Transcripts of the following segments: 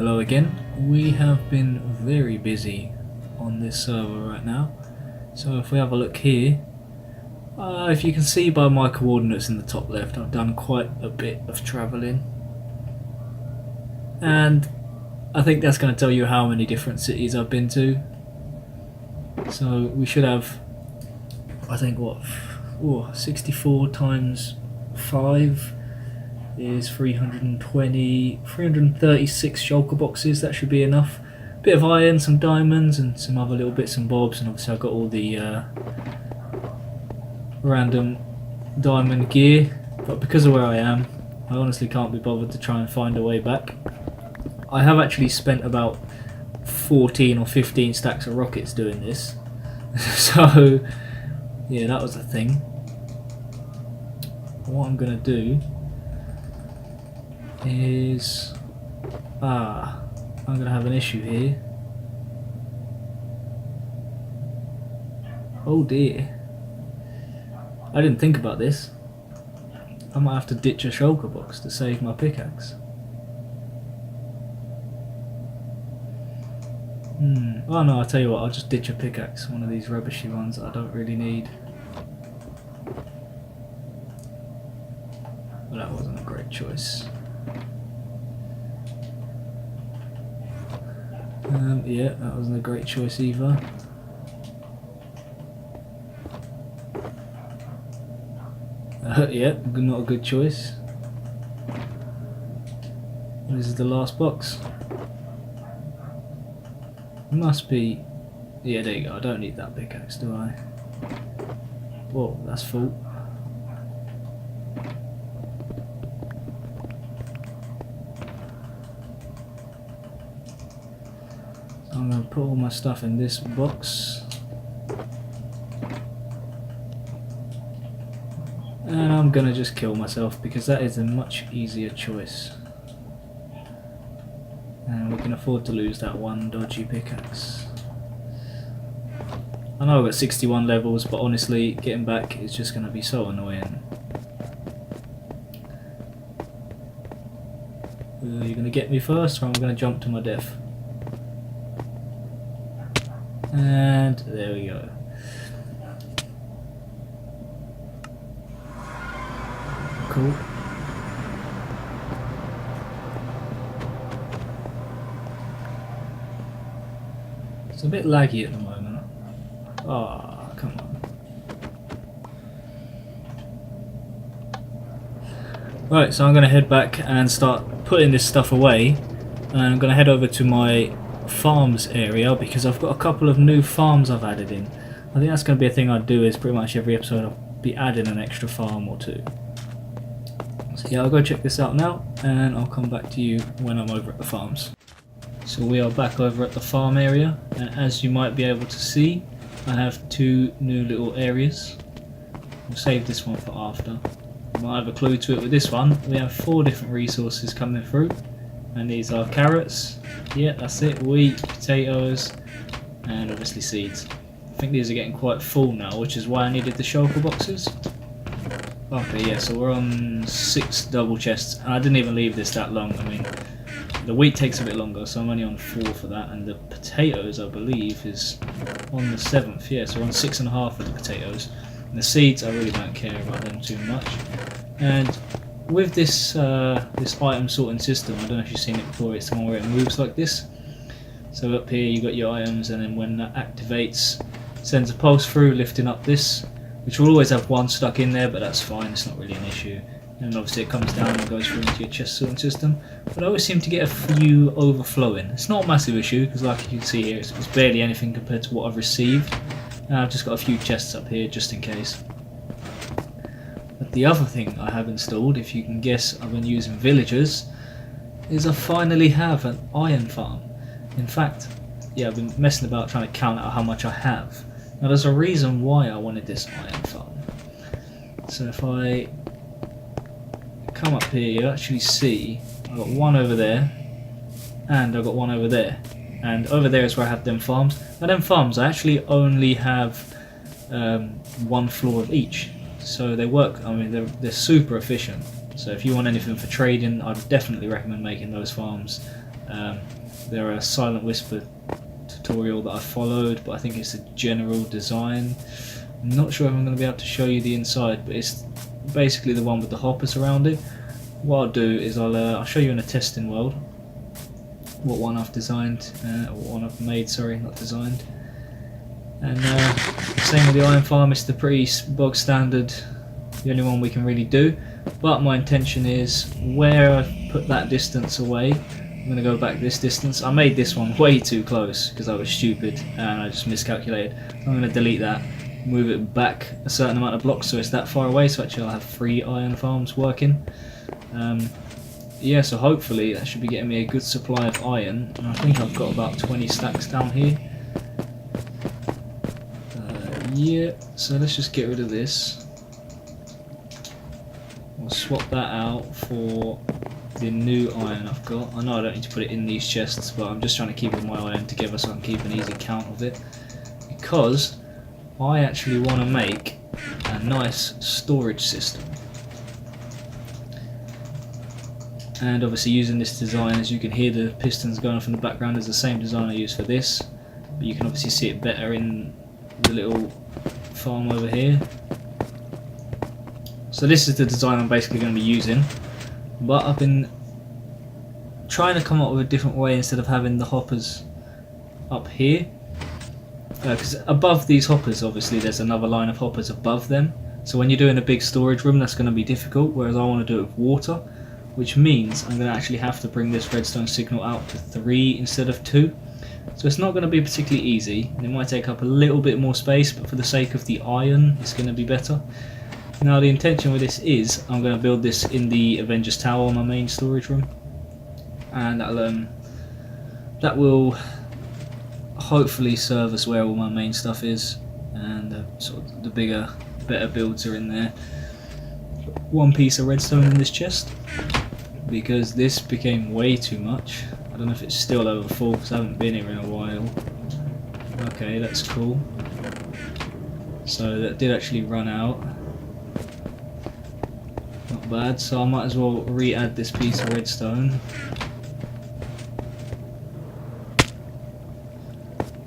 Hello again. We have been very busy on this server right now. So if we have a look here, if you can see by my coordinates in the top left, I've done quite a bit of travelling. And I think that's going to tell you how many different cities I've been to. So we should have, I think, 64 times 5 is 336 shulker boxes. That should be enough. Bit of iron, some diamonds, and some other little bits and bobs. And obviously I've got all the random diamond gear. But because of where I am, I honestly can't be bothered to try and find a way back. I have actually spent about 14 or 15 stacks of rockets doing this. So yeah, that was the thing. What I'm gonna do is I'm gonna have an issue here. Oh dear, I didn't think about this. I might have to ditch a shulker box to save my pickaxe. Oh no, I'll tell you what, I'll just ditch a pickaxe, one of these rubbishy ones that I don't really need. Well, that wasn't a great choice. Yeah, that wasn't a great choice either. Yeah, not a good choice. This is the last box. It must be... Yeah, there you go. I don't need that pickaxe, do I? Whoa, that's full. So I'm going to put all my stuff in this box. And I'm going to just kill myself because that is a much easier choice. And we can afford to lose that one dodgy pickaxe. I know I've got 61 levels, but honestly, getting back is just going to be so annoying. You're going to get me first, or I'm going to jump to my death. And there we go. Cool. It's a bit laggy at the moment. Ah, oh, come on. Right, so I'm going to head back and start putting this stuff away. And I'm going to head over to my farms area because I've got a couple of new farms I've added in. I think that's going to be a thing I'd do, is pretty much every episode I'll be adding an extra farm or two. So yeah, I'll go check this out now and I'll come back to you when I'm over at the farms. So we are back over at the farm area, and as you might be able to see, I have two new little areas. We'll save this one for after. You might have a clue to it with this one. We have 4 different resources coming through, and these are carrots, yeah that's it, wheat, potatoes, and obviously seeds. I think these are getting quite full now, which is why I needed the shulker boxes. Okay, yeah, so we're on 6 double chests, and I didn't even leave this that long. I mean, the wheat takes a bit longer, so I'm only on 4 for that, and the potatoes, I believe, is on the 7th, yeah, so we're on 6.5 for the potatoes. And the seeds, I really don't care about them too much. And with this this item sorting system, I don't know if you've seen it before, it's the one where it moves like this. So up here you got your items, and then when that activates, it sends a pulse through, lifting up this, which will always have one stuck in there, but that's fine, it's not really an issue. And obviously it comes down and goes through into your chest sorting system. But I always seem to get a few overflowing. It's not a massive issue, because like you can see here, it's barely anything compared to what I've received. And I've just got a few chests up here, just in case. But the other thing I have installed, if you can guess I've been using villagers, is I finally have an iron farm. In fact, yeah, I've been messing about trying to count out how much I have. Now there's a reason why I wanted this iron farm. So if I come up here, you actually see I've got one over there, and I've got one over there. And over there is where I have them farms. Now them farms, I actually only have 1 floor of each. So they work, I mean, they're super efficient. So if you want anything for trading, I'd definitely recommend making those farms They're a Silent Whisper tutorial that I followed, but I think it's a general design. I'm not sure if I'm going to be able to show you the inside, but it's basically the one with the hoppers around it. What I'll do is I'll show you in a testing world what one I've designed, what one I've made, sorry, not designed. And same with the iron farm, it's the pretty bog standard, the only one we can really do. But my intention is, where I put that distance away, I'm going to go back this distance. I made this one way too close because I was stupid and I just miscalculated. I'm going to delete that, move it back a certain amount of blocks so it's that far away, so actually I'll have 3 iron farms working. Yeah, so hopefully that should be getting me a good supply of iron, and I think I've got about 20 stacks down here. Yeah, so let's just get rid of this. We'll swap that out for the new iron I've got. I know I don't need to put it in these chests, but I'm just trying to keep all my iron together so I can keep an easy count of it, because I actually want to make a nice storage system. And obviously, using this design, as you can hear the pistons going off in the background, is the same design I used for this, but you can obviously see it better in the little farm over here. So this is the design I'm basically going to be using, but I've been trying to come up with a different way instead of having the hoppers up here, because above these hoppers obviously there's another line of hoppers above them, so when you're doing a big storage room that's going to be difficult, whereas I want to do it with water, which means I'm going to actually have to bring this redstone signal out to 3 instead of 2. So it's not going to be particularly easy, and it might take up a little bit more space, but for the sake of the iron it's going to be better. Now the intention with this is, I'm going to build this in the Avengers Tower, my main storage room, and that will hopefully serve as where all my main stuff is, and sort of the bigger, better builds are in there. 1 piece of redstone in this chest, because this became way too much. I don't know if it's still over full because I haven't been here in a while. Okay, that's cool. So that did actually run out. Not bad, so I might as well re-add this piece of redstone.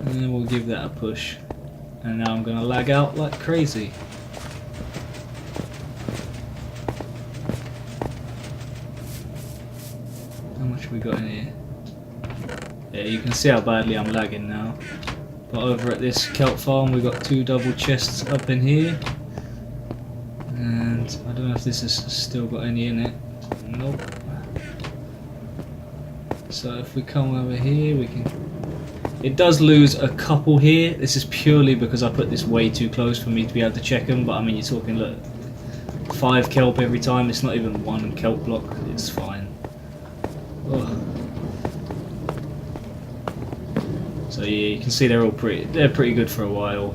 And then we'll give that a push. And now I'm going to lag out like crazy. How much have we got in here? Yeah, you can see how badly I'm lagging now. But over at this kelp farm we've got 2 double chests up in here. And I don't know if this has still got any in it. Nope. So if we come over here we can... It does lose a couple here. This is purely because I put this way too close for me to be able to check them. But I mean, you're talking, look, 5 kelp every time. It's not even 1 kelp block. It's fine. Ugh. So yeah, you can see they're pretty good for a while.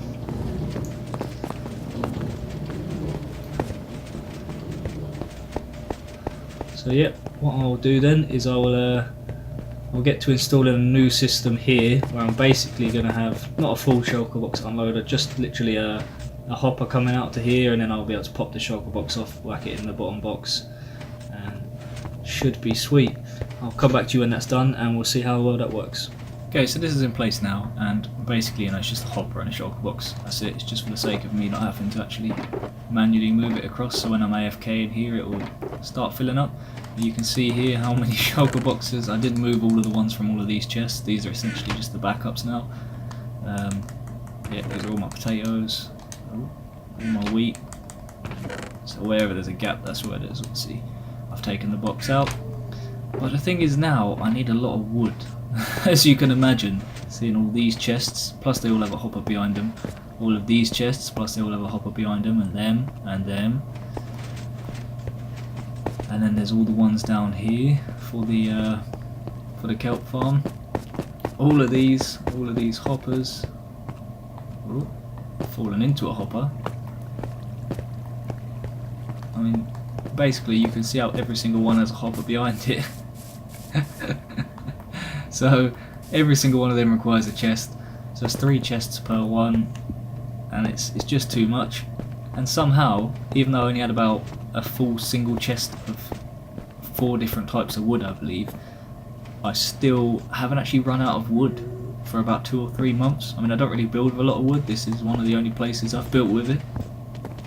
So yeah, what I'll do then is I'll get to installing a new system here, where I'm basically going to have not a full shulker box unloader, just literally a hopper coming out to here, and then I'll be able to pop the shulker box off, whack it in the bottom box, and should be sweet. I'll come back to you when that's done and we'll see how well that works. Okay, so this is in place now, and basically, you know, it's just a hopper and a shulker box. That's it. It's just for the sake of me not having to actually manually move it across, so when I'm AFK in here it will start filling up. You can see here how many shulker boxes. I did move all of the ones from all of these chests. These are essentially just the backups now. Yeah, those are all my potatoes, all my wheat. So wherever there's a gap, that's where it is. Obviously, I've taken the box out. But the thing is, now I need a lot of wood. As you can imagine, seeing all these chests, plus they all have a hopper behind them. All of these chests, plus they all have a hopper behind them, and them, and them. And then there's all the ones down here for the kelp farm. All of these hoppers. Ooh, fallen into a hopper. I mean, basically you can see how every single one has a hopper behind it. So every single one of them requires a chest. So it's 3 chests per one, and it's just too much. And somehow, even though I only had about a full single chest of 4 different types of wood, I believe, I still haven't actually run out of wood for about 2 or 3 months. I mean, I don't really build with a lot of wood. This is one of the only places I've built with it.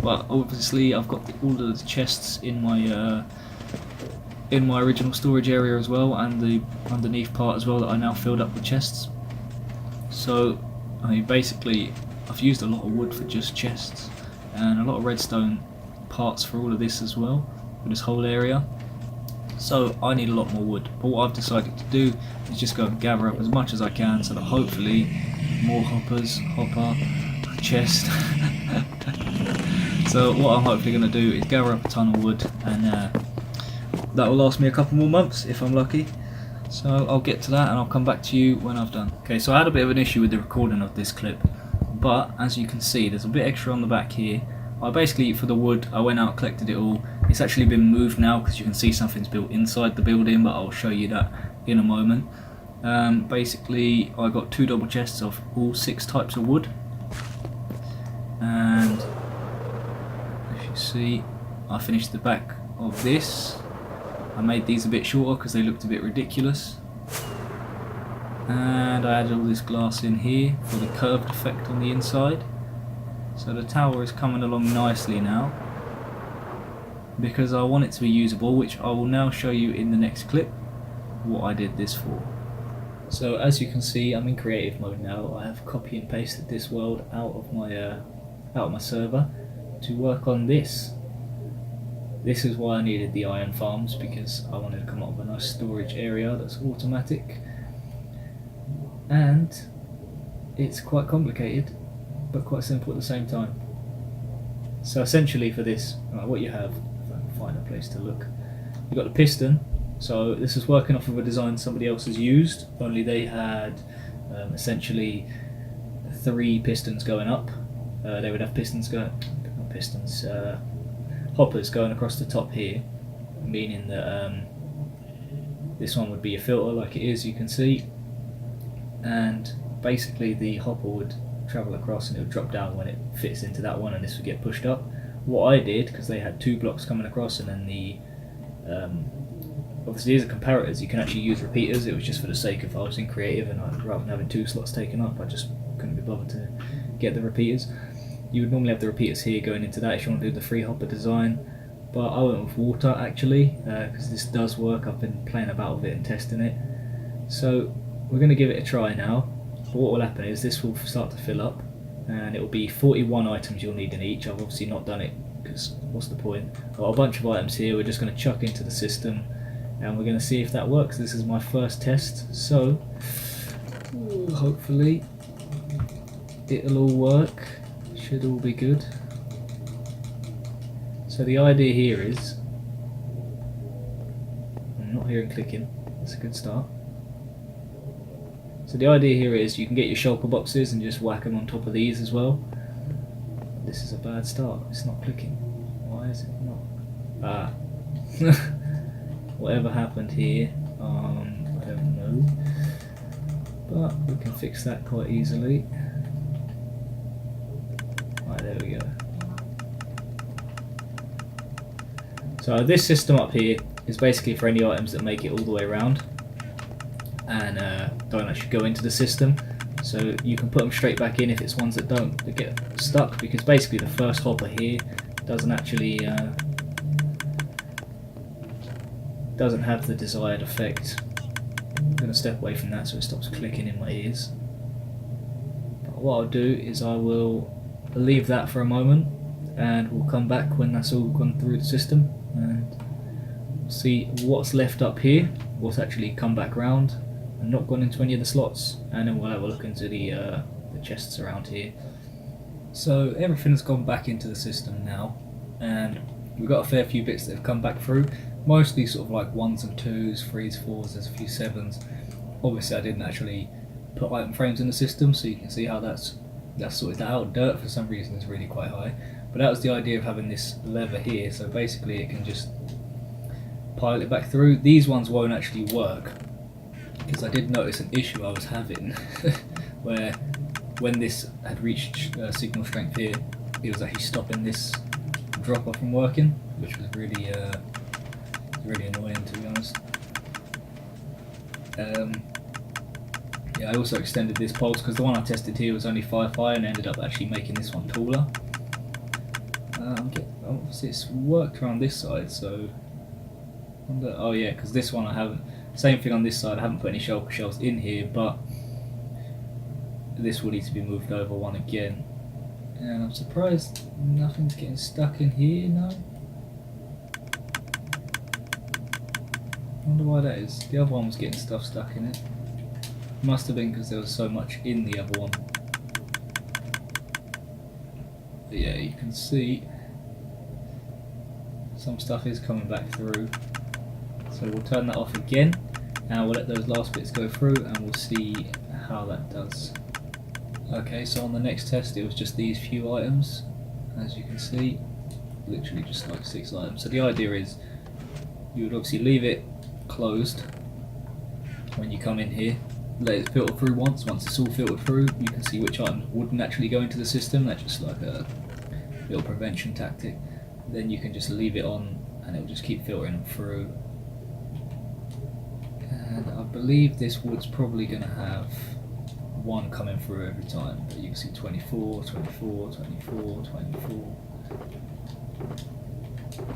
But obviously I've got all of the chests in my original storage area as well, and the underneath part as well that I now filled up with chests. So I mean, basically I've used a lot of wood for just chests, and a lot of redstone parts for all of this as well, for this whole area. So I need a lot more wood, but what I've decided to do is just go and gather up as much as I can, so that hopefully more hopper, chest. So what I'm hopefully going to do is gather up a ton of wood, and that will last me a couple more months if I'm lucky. So I'll get to that and I'll come back to you when I've done. Okay, so I had a bit of an issue with the recording of this clip, but as you can see there's a bit extra on the back here. I basically, for the wood, I went out, collected it all. It's actually been moved now because you can see something's built inside the building, but I'll show you that in a moment. Basically I got 2 double chests of all 6 types of wood, and if you see, I finished the back of this. I made these a bit shorter because they looked a bit ridiculous, and I added all this glass in here for the curved effect on the inside. So the tower is coming along nicely now, because I want it to be usable, which I will now show you in the next clip what I did this for. So as you can see, I'm in creative mode now. I have copy and pasted this world out of my server to work on this. This is why I needed the iron farms, because I wanted to come up with a nice storage area that's automatic, and it's quite complicated but quite simple at the same time. So essentially for this, what you have, if I can find a place to look, you've got the piston. So this is working off of a design somebody else has used, only they had essentially 3 pistons going up. They would have hoppers going across the top here, meaning that this one would be a filter like it is, you can see, and basically the hopper would travel across and it would drop down when it fits into that one, and this would get pushed up. What I did, because they had 2 blocks coming across, and then the obviously these are comparators, you can actually use repeaters. It was just for the sake of, I was in creative and rather than having 2 slots taken up, I just couldn't be bothered to get the repeaters. You would normally have the repeaters here going into that if you want to do the 3 hopper design, but I went with water actually, because this does work. I've been playing about with it and testing it, so we're going to give it a try now. But what will happen is this will start to fill up, and it will be 41 items you'll need in each. I've obviously not done it because what's the point? I've got a bunch of items here we're just going to chuck into the system, and we're going to see if that works. This is my first test, so hopefully it'll all work. Should all be good. So the idea here is, I'm not hearing clicking, that's a good start. So the idea here is you can get your shulker boxes and just whack them on top of these as well. This is a bad start, it's not clicking. Why is it not? Whatever happened here, I don't know, but we can fix that quite easily. Right, there we go. So this system up here is basically for any items that make it all the way around and don't actually go into the system. So you can put them straight back in if it's ones that don't, that get stuck, because basically the first hopper here doesn't actually doesn't have the desired effect. I'm going to step away from that so it stops clicking in my ears. But what I'll do is I will leave that for a moment, and we'll come back when that's all gone through the system and see what's left up here, what's actually come back round and not gone into any of the slots, and then we'll have a look into the chests around here. So everything's gone back into the system now, and we've got a fair few bits that have come back through, mostly sort of like 1s and 2s, 3s, 4s, there's a few 7s. Obviously I didn't actually put item frames in the system, so you can see how that's sorted that out. Dirt for some reason is really quite high, but that was the idea of having this lever here, so basically it can just pile it back through. These ones won't actually work, because I did notice an issue I was having where when this had reached signal strength here, it was actually stopping this dropper from working, which was really really annoying, to be honest. Yeah, I also extended this pulse because the one I tested here was only 5 and ended up actually making this one taller. Obviously it's worked around this side, so oh yeah, because this one I haven't, same thing on this side, I haven't put any shelves in here, but this will need to be moved over one again. And I'm surprised nothing's getting stuck in here, no? I wonder why that is. The other one was getting stuff stuck in it. Must have been because there was so much in the other one. But yeah, you can see some stuff is coming back through. So we'll turn that off again and we'll let those last bits go through and we'll see how that does. Okay, so on the next test it was just these few items, as you can see, literally just like 6 items. So the idea is you would obviously leave it closed when you come in here, let it filter through once it's all filtered through you can see which items wouldn't actually go into the system. That's just like a little prevention tactic. Then you can just leave it on and it will just keep filtering them through. And I believe this wood's probably going to have one coming through every time, but you can see 24, 24, 24, 24.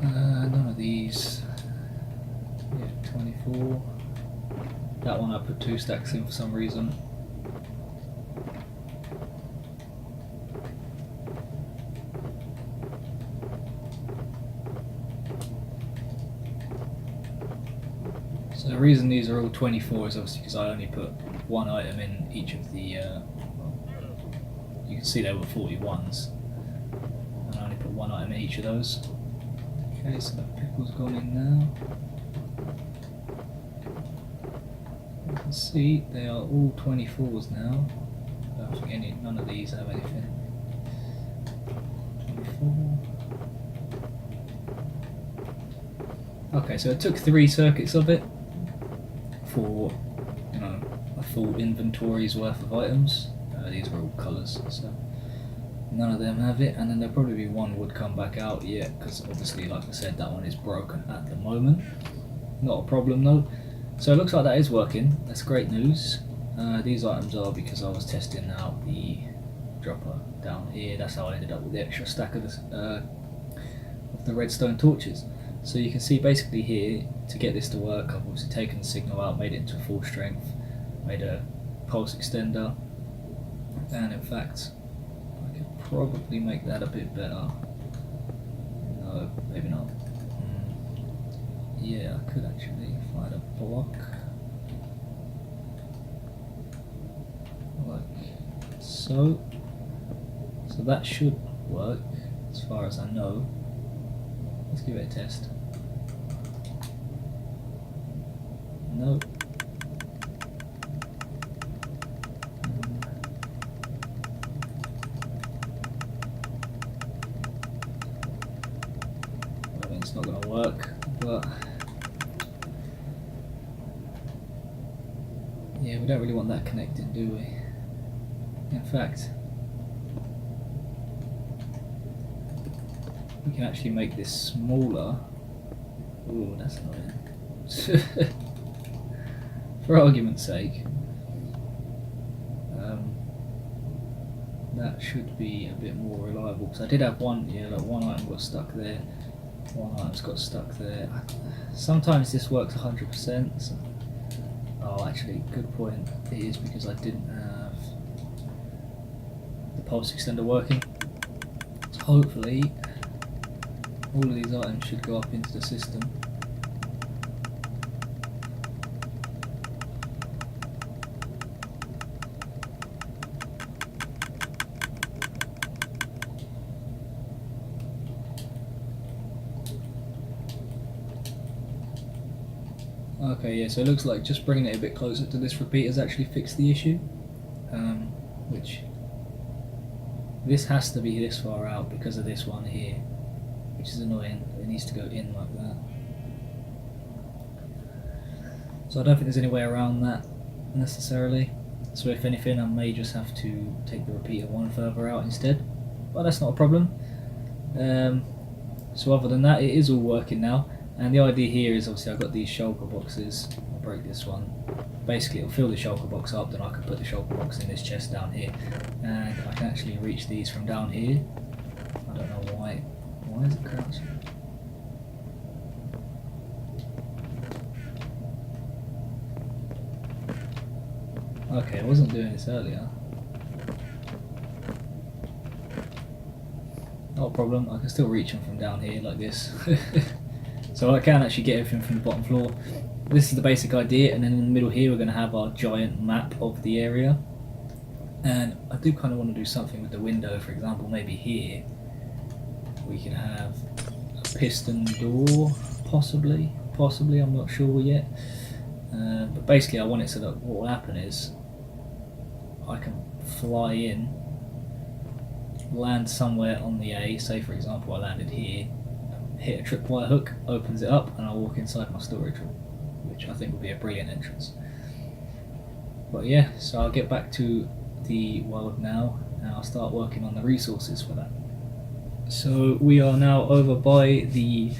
None of these. Yeah, 24. That one I put 2 stacks in for some reason. So the reason these are all 24 is obviously because I only put one item in each of the, you can see there were 41s, and I only put one item in each of those. Okay, so that pickle's gone in now. You can see they are all 24s now. I don't think none of these have anything. 24. Okay, so it took 3 circuits of it for, you know, a full inventory's worth of items. These were all colours, so none of them have it, and then there'll probably be one would come back out yet, because obviously, like I said, that one is broken at the moment. Not a problem though. So it looks like that is working. That's great news. These items are because I was testing out the dropper down here. That's how I ended up with the extra stack of the redstone torches. So you can see basically here, to get this to work, I've obviously taken the signal out, made it into full strength, made a pulse extender, and in fact I could probably make that a bit better. No, maybe not. Yeah, I could actually find a block like so. So that should work as far as I know. Let's give it a test. No. I mean, it's not going to work, but yeah, we don't really want that connected, do we? In fact, we can actually make this smaller. Ooh, that's annoying. For argument's sake, that should be a bit more reliable, because I did have one, yeah, like one item got stuck there, one item's got stuck there. Sometimes this works 100%. So, oh, actually, good point. It is because I didn't have the pulse extender working. So hopefully, all of these items should go up into the system. Okay, yeah, so it looks like just bringing it a bit closer to this repeater has actually fixed the issue, which this has to be this far out because of this one here, which is annoying. It needs to go in like that. So I don't think there's any way around that necessarily. So if anything, I may just have to take the repeater one further out instead, but that's not a problem. So other than that, it is all working now. And the idea here is obviously I've got these shulker boxes. I'll break this one. Basically it'll fill the shulker box up, then I can put the shulker box in this chest down here. And I can actually reach these from down here. I don't know why. Why is it crouching? Okay, I wasn't doing this earlier. Not a problem, I can still reach them from down here like this. So I can actually get everything from the bottom floor. This is the basic idea, and then in the middle here we're going to have our giant map of the area. And I do kind of want to do something with the window. For example, maybe here we can have a piston door, possibly, I'm not sure yet. But basically I want it so that what will happen is I can fly in, land somewhere on the A, say for example I landed here, hit a tripwire hook, opens it up, and I'll walk inside my storage room, which I think would be a brilliant entrance. But yeah, so I'll get back to the world now, and I'll start working on the resources for that. So we are now over by the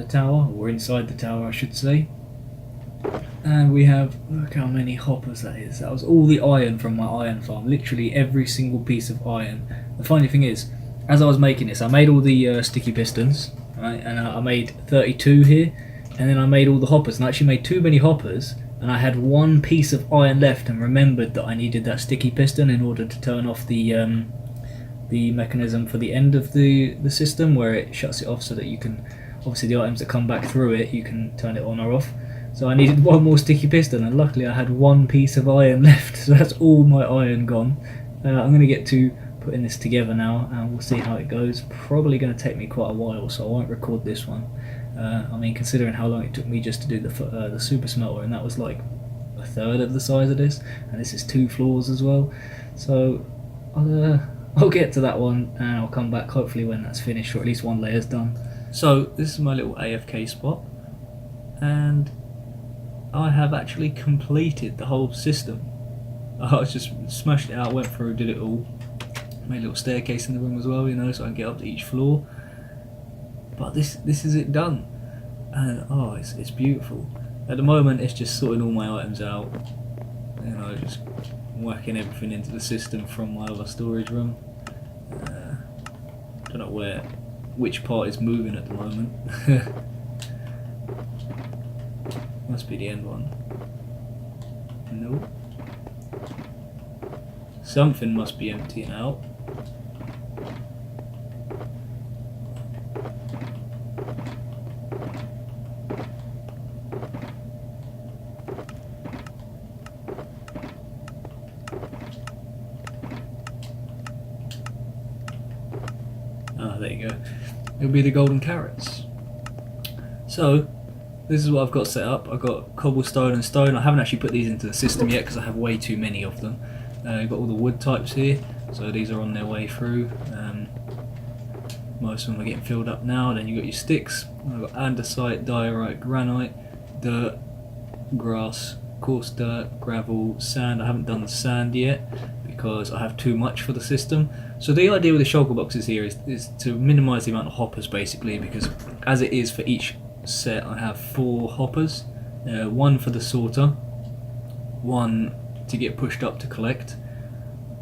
tower, or inside the tower I should say. And we have, look how many hoppers that is. That was all the iron from my iron farm, literally every single piece of iron. The funny thing is, as I was making this, I made all the sticky pistons, right? And I made 32 here, and then I made all the hoppers, and I actually made too many hoppers, and I had one piece of iron left and remembered that I needed that sticky piston in order to turn off the mechanism for the end of the system, where it shuts it off so that you can, obviously the items that come back through it, you can turn it on or off. So I needed one more sticky piston, and luckily I had one piece of iron left, so that's all my iron gone. I'm going to get to putting this together now, and we'll see how it goes. Probably going to take me quite a while, so I won't record this one. I mean, considering how long it took me just to do the super smelter, and that was like a third of the size of this, and this is 2 floors as well. So I'll get to that one, and I'll come back hopefully when that's finished, or at least one layer's done. So this is my little AFK spot, and I have actually completed the whole system. I just smashed it out, went through, did it all. Made a little staircase in the room as well, you know, so I can get up to each floor. But this is it done, and oh, it's beautiful. At the moment, it's just sorting all my items out, you know, just whacking everything into the system from my other storage room. Don't know which part is moving at the moment. Must be the end one. No. Something must be emptying out. Ah, there you go. It'll be the golden carrots. So, this is what I've got set up. I've got cobblestone and stone. I haven't actually put these into the system yet because I have way too many of them. You've got all the wood types here, so these are on their way through. Most of them are getting filled up now. Then you've got your sticks. I've got andesite, diorite, granite, dirt, grass, coarse dirt, gravel, sand. I haven't done the sand yet because I have too much for the system. So the idea with the shulker boxes here is to minimise the amount of hoppers basically, because as it is for each set I have 4 hoppers, one for the sorter, one to get pushed up to collect,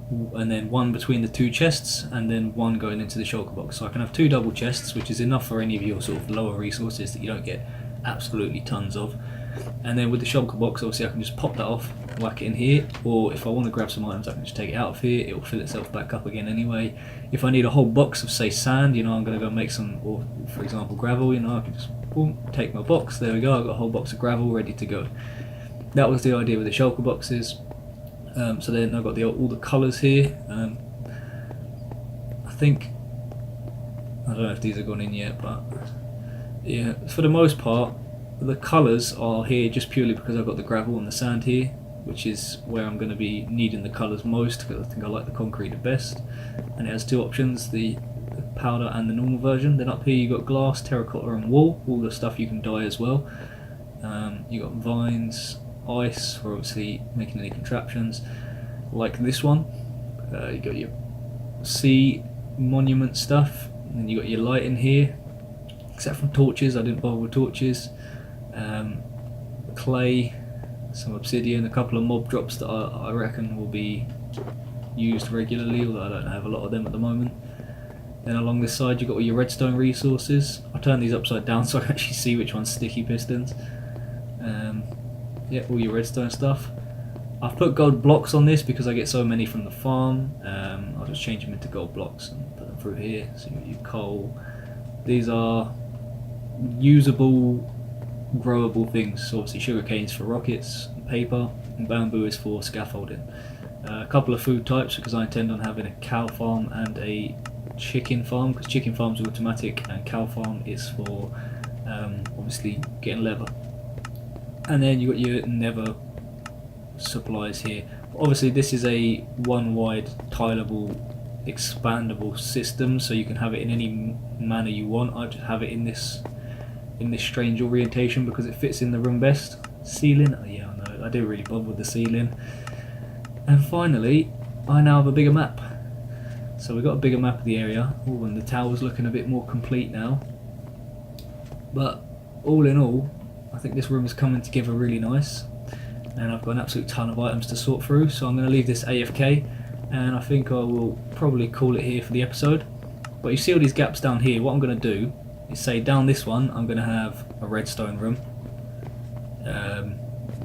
and then one between the 2 chests, and then one going into the shulker box. So I can have 2 double chests, which is enough for any of your sort of lower resources that you don't get absolutely tons of. And then with the shulker box, obviously I can just pop that off, whack it in here, or if I want to grab some items I can just take it out of here, it will fill itself back up again anyway. If I need a whole box of say sand, you know, I'm going to go make some, or for example gravel, you know, I can just boom, take my box, there we go, I've got a whole box of gravel ready to go. That was the idea with the shulker boxes. So then I've got all the colours here. I think, I don't know if these have gone in yet, but yeah, for the most part the colours are here just purely because I've got the gravel and the sand here, which is where I'm going to be needing the colours most, because I think I like the concrete the best. And it has 2 options, the powder and the normal version. Then up here you've got glass, terracotta and wool, all the stuff you can dye as well. You've got vines, ice for obviously making any contraptions like this one. You got your sea monument stuff, and then you got your light in here. except from torches. I didn't bother with torches. Clay, some obsidian, a couple of mob drops that I reckon will be used regularly, although I don't have a lot of them at the moment. Then along this side you've got all your redstone resources. I'll turn these upside down so I can actually see which one's sticky pistons. Yeah, all your redstone stuff. I've put gold blocks on this because I get so many from the farm. I'll just change them into gold blocks and put them through here. So you've got your coal. These are usable, growable things. So obviously sugarcane is for rockets and paper, and bamboo is for scaffolding. A couple of food types because I intend on having a cow farm and a chicken farm, because chicken farm's automatic and cow farm is for obviously getting leather. And then you got your nether supplies here. Obviously this is a one wide tileable expandable system, so you can have it in any manner you want. I just have it in this strange orientation because it fits in the room best. Ceiling, oh yeah, I know, I didn't really bother with the ceiling. And finally I now have a bigger map. So we've got a bigger map of the area. Oh, and the tower's looking a bit more complete now. But all in all, I think this room is coming together really nice. And I've got an absolute ton of items to sort through, so I'm going to leave this AFK. And I think I will probably call it here for the episode. But you see all these gaps down here, what I'm going to do is say down this one I'm going to have a redstone room.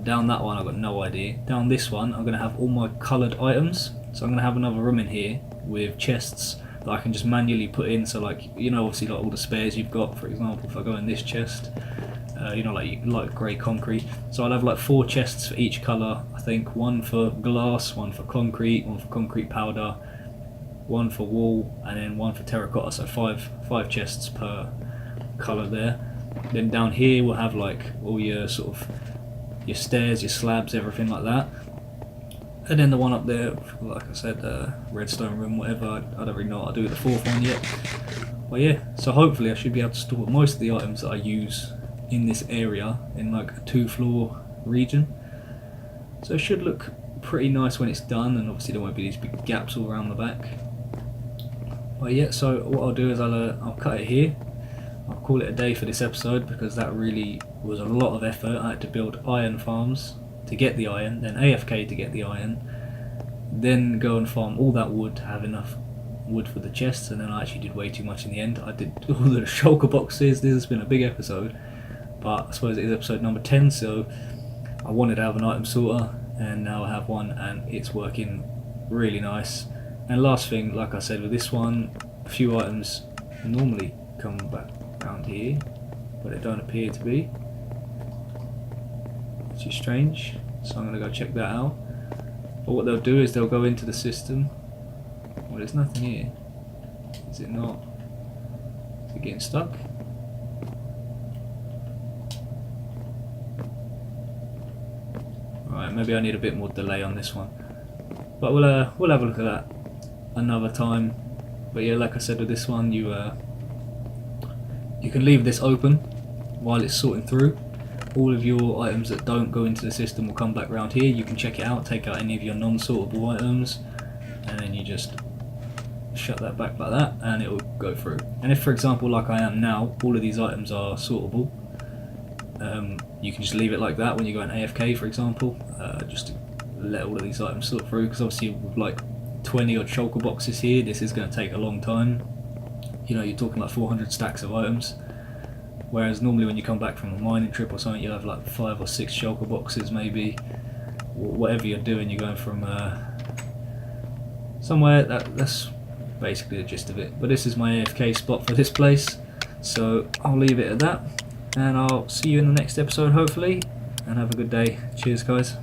Down that one I've got no idea. Down this one I'm going to have all my coloured items. So I'm going to have another room in here with chests that I can just manually put in. So like, you know, obviously like all the spares you've got, for example, if I go in this chest, you know, like grey concrete. So I'll have like 4 chests for each colour, I think. One for glass, one for concrete powder, one for wool, and then one for terracotta. So five chests per colour there. Then down here we'll have like all your sort of your stairs, your slabs, everything like that. And then the one up there, like I said, redstone room, whatever. I don't really know what I'll do with the 4th one yet. But yeah, so hopefully I should be able to store most of the items that I use in this area in like a 2-floor region. So it should look pretty nice when it's done, and obviously there won't be these big gaps all around the back. But yeah, so what I'll do is I'll cut it here. I'll call it a day for this episode because that really was a lot of effort. I had to build iron farms to get the iron, then AFK to get the iron, then go and farm all that wood to have enough wood for the chests, and then I actually did way too much in the end. I did all the shulker boxes. This has been a big episode, but I suppose it is episode number 10, so I wanted to have an item sorter and now I have one and it's working really nice. And last thing, like I said with this one, a few items normally come back around here but they don't appear to be, which is strange, so I'm going to go check that out. But what they'll do is they'll go into the system. Well, there's nothing here. Is it not? Is it getting stuck? Right, maybe I need a bit more delay on this one. But we'll have a look at that another time. But yeah, like I said with this one, you can leave this open while it's sorting through. All of your items that don't go into the system will come back around here. You can check it out, take out any of your non-sortable items, and then you just shut that back like that and it will go through. And if, for example, like I am now, all of these items are sortable, you can just leave it like that when you go in AFK, for example, just to let all of these items sort through, because obviously with like 20 odd shulker boxes here, this is going to take a long time. You know, you're talking like 400 stacks of items, whereas normally when you come back from a mining trip or something, you'll have like 5 or 6 shulker boxes maybe. Whatever you're doing, you're going from somewhere. That's basically the gist of it. But this is my AFK spot for this place, so I'll leave it at that, and I'll see you in the next episode hopefully, and have a good day. Cheers guys.